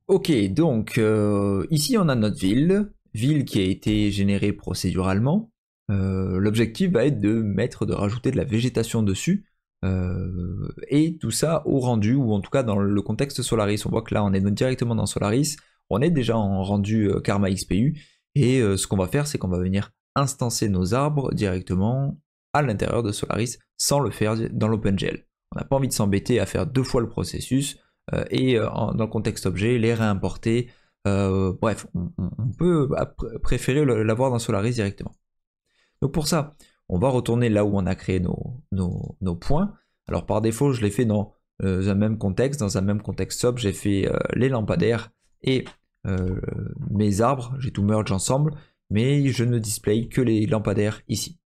Ok, donc ici on a notre ville qui a été générée procéduralement. L'objectif va être de rajouter de la végétation dessus, et tout ça au rendu, ou en tout cas dans le contexte Solaris. On voit que là on est directement dans Solaris, on est déjà en rendu Karma XPU, et ce qu'on va faire c'est qu'on va venir instancer nos arbres directement à l'intérieur de Solaris sans le faire dans l'OpenGL. On n'a pas envie de s'embêter à faire deux fois le processus, dans le contexte objet, les réimporter. Bref, on peut préférer l'avoir dans Solaris directement. Donc pour ça, on va retourner là où on a créé nos points. Alors par défaut, je l'ai fait dans un même contexte. Dans un même contexte SOP, j'ai fait les lampadaires et mes arbres. J'ai tout merge ensemble, mais je ne display que les lampadaires ici.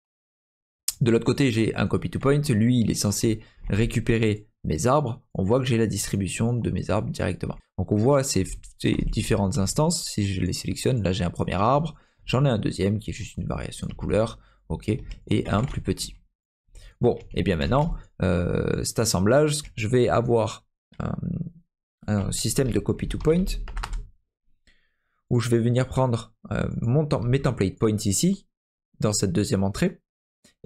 De l'autre côté, j'ai un copy to point. Lui, il est censé récupérer mes arbres. On voit que j'ai la distribution de mes arbres directement. Donc on voit ces différentes instances. Si je les sélectionne, là j'ai un premier arbre. J'en ai un deuxième qui est juste une variation de couleur. Ok, et un plus petit. Bon, et bien maintenant, cet assemblage, je vais avoir un système de copy to point où je vais venir prendre mes template points ici, dans cette deuxième entrée.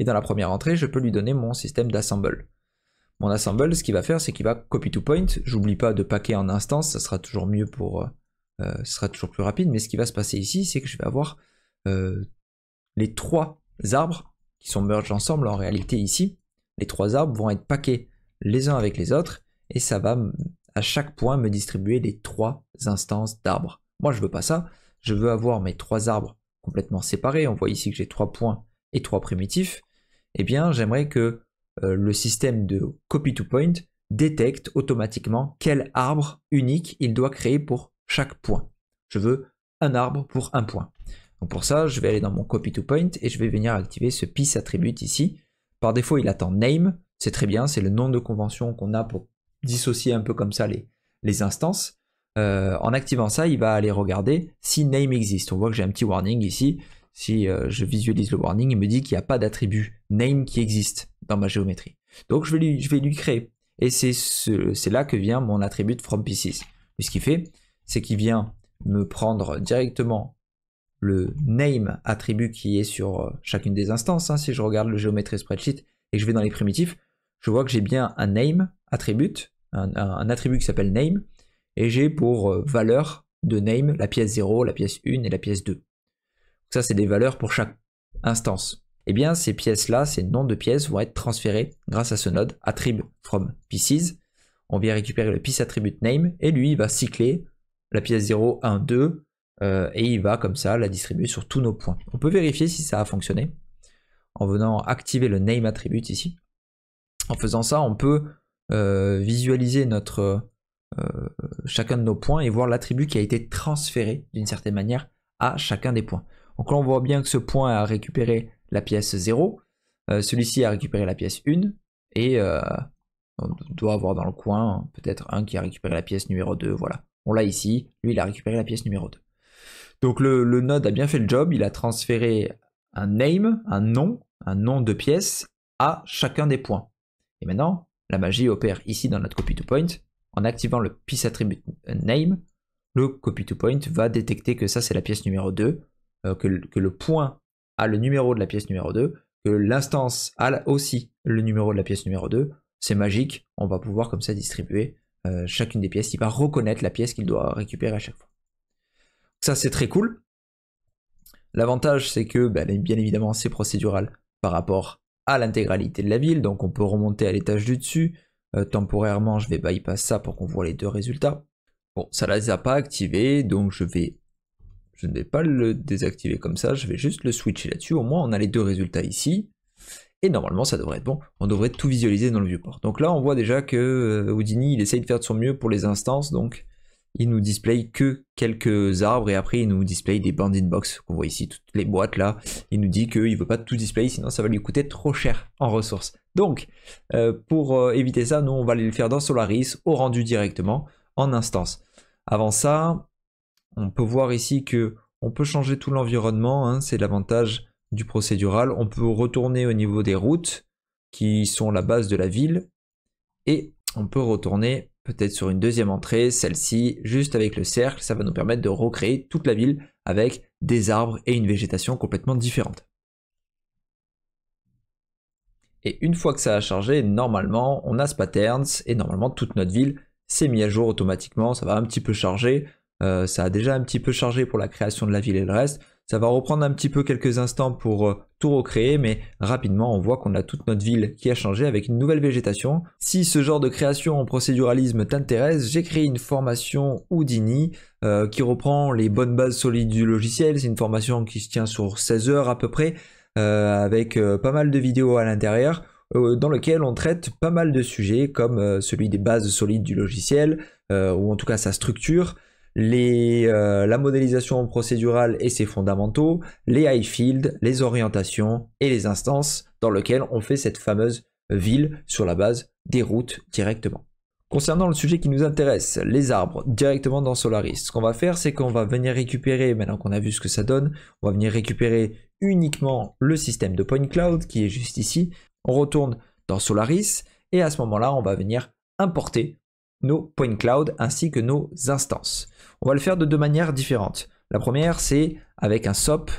Et dans la première entrée, je peux lui donner mon système d'assemble. Mon assemble, ce qu'il va faire, c'est qu'il va copy to point. J'oublie pas de packer en instance, ça sera toujours mieux pour... ce sera toujours plus rapide, mais ce qui va se passer ici, c'est que je vais avoir les trois arbres qui sont merged ensemble en réalité ici. Les trois arbres vont être packés les uns avec les autres, et ça va à chaque point me distribuer les trois instances d'arbres. Moi, je veux pas ça, je veux avoir mes trois arbres complètement séparés. On voit ici que j'ai 3 points et 3 primitifs. Eh bien, j'aimerais que le système de copy to point détecte automatiquement quel arbre unique il doit créer pour chaque point. Je veux un arbre pour un point. Donc pour ça, je vais aller dans mon copy to point et je vais venir activer ce piece attribute ici. Par défaut, il attend name, c'est très bien, c'est le nom de convention qu'on a pour dissocier un peu comme ça les instances. En activant ça, il va aller regarder si name existe. On voit que j'ai un petit warning ici. Si je visualise le warning, il me dit qu'il n'y a pas d'attribut name qui existe dans ma géométrie. Donc je vais lui créer. Et c'est là que vient mon attribut from pieces. Et ce qu'il fait, c'est qu'il vient me prendre directement le name attribut qui est sur chacune des instances. Si je regarde le géométrie spreadsheet et que je vais dans les primitifs, je vois que j'ai bien un name attribut, un attribut qui s'appelle name, et j'ai pour valeur de name la pièce 0, la pièce 1 et la pièce 2. Ça, c'est des valeurs pour chaque instance. Eh bien, ces pièces-là, ces noms de pièces vont être transférés grâce à ce node attribute from pieces. On vient récupérer le piece attribute name et lui, il va cycler la pièce 0, 1, 2 et il va comme ça la distribuer sur tous nos points. On peut vérifier si ça a fonctionné en venant activer le name attribute ici. En faisant ça, on peut visualiser chacun de nos points et voir l'attribut qui a été transféré d'une certaine manière à chacun des points. Donc là on voit bien que ce point a récupéré la pièce 0, celui-ci a récupéré la pièce 1, et on doit avoir dans le coin peut-être un qui a récupéré la pièce numéro 2, voilà. On l'a ici, lui il a récupéré la pièce numéro 2. Donc le node a bien fait le job, il a transféré un name, un nom de pièce à chacun des points. Et maintenant, la magie opère ici dans notre copy to point, en activant le piece attribute name, le copy to point va détecter que ça c'est la pièce numéro 2, que le point a le numéro de la pièce numéro 2, que l'instance a aussi le numéro de la pièce numéro 2, c'est magique, on va pouvoir comme ça distribuer chacune des pièces, il va reconnaître la pièce qu'il doit récupérer à chaque fois. Ça c'est très cool. L'avantage c'est que bien évidemment c'est procédural par rapport à l'intégralité de la ville, donc on peut remonter à l'étage du dessus. Temporairement je vais bypass ça pour qu'on voit les deux résultats. Bon, ça ne les a pas activés, donc je ne vais pas le désactiver comme ça, je vais juste le switcher là-dessus. Au moins on a les deux résultats ici, et normalement ça devrait être bon. On devrait tout visualiser dans le viewport. Donc là on voit déjà que Houdini il essaye de faire de son mieux pour les instances, donc il nous display que quelques arbres et après il nous display des bounding box qu'on voit ici, toutes les boîtes là. Il nous dit qu'il veut pas tout display sinon ça va lui coûter trop cher en ressources. Donc pour éviter ça, nous on va aller le faire dans Solaris au rendu directement en instance. Avant ça, on peut voir ici que on peut changer tout l'environnement, c'est l'avantage du procédural. On peut retourner au niveau des routes qui sont la base de la ville et on peut retourner peut-être sur une deuxième entrée, celle-ci, juste avec le cercle, ça va nous permettre de recréer toute la ville avec des arbres et une végétation complètement différente. Et une fois que ça a chargé, normalement, on a ce patterns et normalement toute notre ville s'est mise à jour automatiquement. Ça va un petit peu charger. Ça a déjà un petit peu chargé pour la création de la ville et le reste. Ça va reprendre un petit peu quelques instants pour tout recréer, mais rapidement on voit qu'on a toute notre ville qui a changé avec une nouvelle végétation. Si ce genre de création en procéduralisme t'intéresse, j'ai créé une formation Houdini qui reprend les bonnes bases solides du logiciel. C'est une formation qui se tient sur 16 heures à peu près, avec pas mal de vidéos à l'intérieur, dans lequel on traite pas mal de sujets comme celui des bases solides du logiciel, ou en tout cas sa structure, la modélisation procédurale et ses fondamentaux, les high fields, les orientations et les instances, dans lequel on fait cette fameuse ville sur la base des routes directement. Concernant le sujet qui nous intéresse, les arbres directement dans Solaris, ce qu'on va faire, c'est qu'on va venir récupérer, maintenant qu'on a vu ce que ça donne, on va venir récupérer uniquement le système de point cloud qui est juste ici. On retourne dans Solaris et à ce moment-là, on va venir importer nos point cloud ainsi que nos instances. On va le faire de deux manières différentes. La première, c'est avec un SOP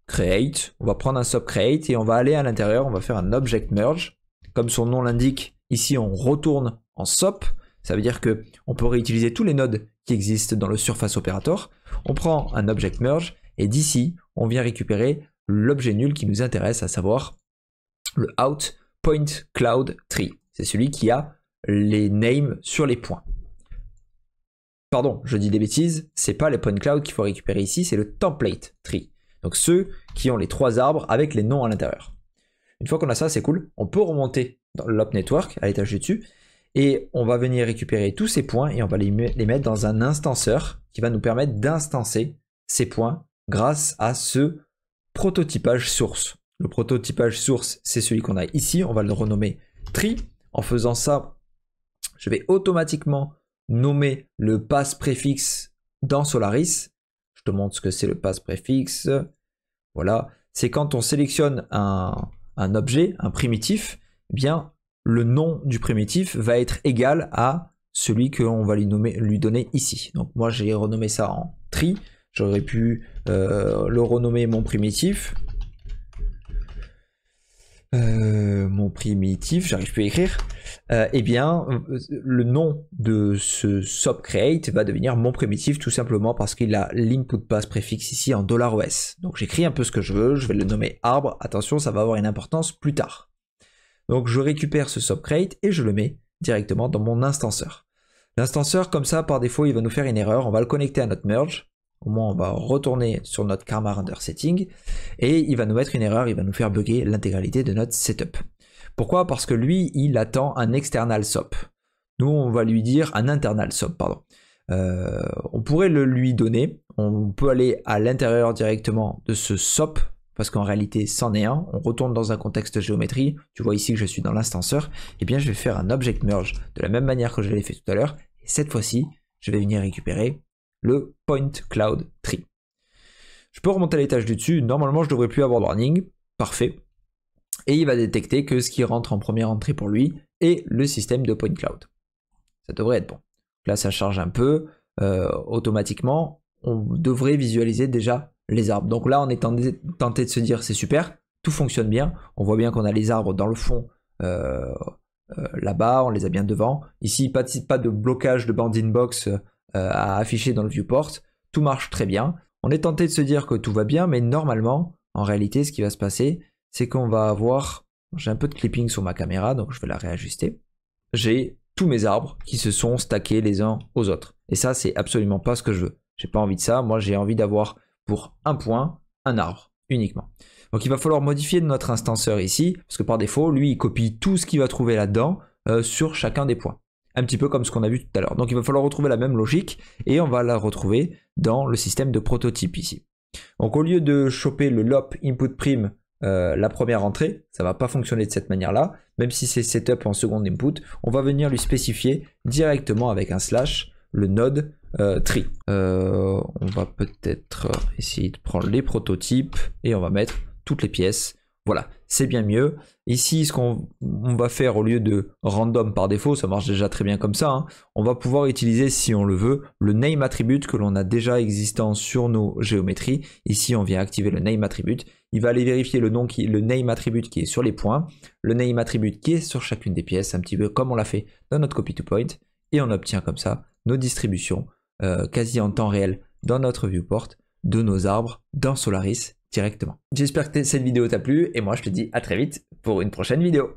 create. On va prendre un SOP create et on va aller à l'intérieur, on va faire un object merge. Comme son nom l'indique, ici on retourne en SOP. Ça veut dire que on peut réutiliser tous les nodes qui existent dans le Surface Operator. On prend un object merge et d'ici, on vient récupérer l'objet nul qui nous intéresse, à savoir le out point cloud tree. C'est celui qui a les names sur les points. Pardon, je dis des bêtises, c'est pas les point cloud qu'il faut récupérer ici, c'est le template tree. Donc ceux qui ont les trois arbres avec les noms à l'intérieur. Une fois qu'on a ça, c'est cool. On peut remonter dans l'op network à l'étage du dessus et on va venir récupérer tous ces points et on va les mettre dans un instanceur qui va nous permettre d'instancer ces points grâce à ce prototypage source. Le prototypage source, c'est celui qu'on a ici. On va le renommer tree. En faisant ça, je vais automatiquement nommer le pass préfixe dans Solaris. Je te montre ce que c'est le pass préfixe. Voilà, c'est quand on sélectionne un objet, un primitif, eh bien le nom du primitif va être égal à celui qu'on va lui donner ici. Donc moi j'ai renommé ça en tree. J'aurais pu le renommer mon primitif. J'arrive plus à écrire. Eh bien, le nom de ce SOP create va devenir mon primitif tout simplement parce qu'il a l'input pass préfixe ici en $OS. Donc j'écris un peu ce que je veux, je vais le nommer arbre. Attention, ça va avoir une importance plus tard. Donc je récupère ce SOP create et je le mets directement dans mon instanceur. L'instanceur, comme ça, par défaut, il va nous faire une erreur. On va le connecter à notre merge. Au moins, on va retourner sur notre Karma Render Setting et il va nous mettre une erreur, il va nous faire bugger l'intégralité de notre setup. Pourquoi? Parce que lui, il attend un external SOP. Nous, on va lui dire un internal SOP, pardon. On pourrait le lui donner. On peut aller à l'intérieur directement de ce SOP parce qu'en réalité, c'en est un. On retourne dans un contexte géométrie. Tu vois ici que je suis dans l'instanceur. Eh bien, je vais faire un object merge de la même manière que je l'ai fait tout à l'heure. Et cette fois-ci, je vais venir récupérer le point cloud tree. Je peux remonter à l'étage du dessus. Normalement, je ne devrais plus avoir de warning. Parfait. Et il va détecter que ce qui rentre en première entrée pour lui est le système de point cloud. Ça devrait être bon. Là, ça charge un peu. Automatiquement, on devrait visualiser déjà les arbres. Donc là, on est tenté de se dire c'est super, tout fonctionne bien. On voit bien qu'on a les arbres dans le fond là-bas, on les a bien devant. Ici, pas de blocage de bounding box à afficher dans le viewport. Tout marche très bien. On est tenté de se dire que tout va bien, mais normalement, en réalité, ce qui va se passer, c'est qu'on va avoir... J'ai un peu de clipping sur ma caméra, donc je vais la réajuster. J'ai tous mes arbres qui se sont stackés les uns aux autres. Et ça, c'est absolument pas ce que je veux. J'ai pas envie de ça. Moi, j'ai envie d'avoir pour un point, un arbre, uniquement. Donc il va falloir modifier notre instanceur ici, parce que par défaut, lui, il copie tout ce qu'il va trouver là-dedans sur chacun des points. Un petit peu comme ce qu'on a vu tout à l'heure. Donc il va falloir retrouver la même logique, et on va la retrouver dans le système de prototype ici. Donc au lieu de choper le lop input prime, la première entrée, ça va pas fonctionner de cette manière-là, même si c'est setup en seconde input, on va venir lui spécifier directement avec un slash le node tree. On va peut-être essayer de prendre les prototypes et on va mettre toutes les pièces. Voilà, c'est bien mieux. Ici, ce qu'on va faire au lieu de random par défaut, ça marche déjà très bien comme ça, hein, on va pouvoir utiliser, si on le veut, le name attribute que l'on a déjà existant sur nos géométries. Ici, on vient activer le name attribute. Il va aller vérifier le name attribute qui est sur les points, le name attribute qui est sur chacune des pièces, un petit peu comme on l'a fait dans notre copy to point, et on obtient comme ça nos distributions quasi en temps réel dans notre viewport de nos arbres dans Solaris directement. J'espère que cette vidéo t'a plu et moi je te dis à très vite pour une prochaine vidéo.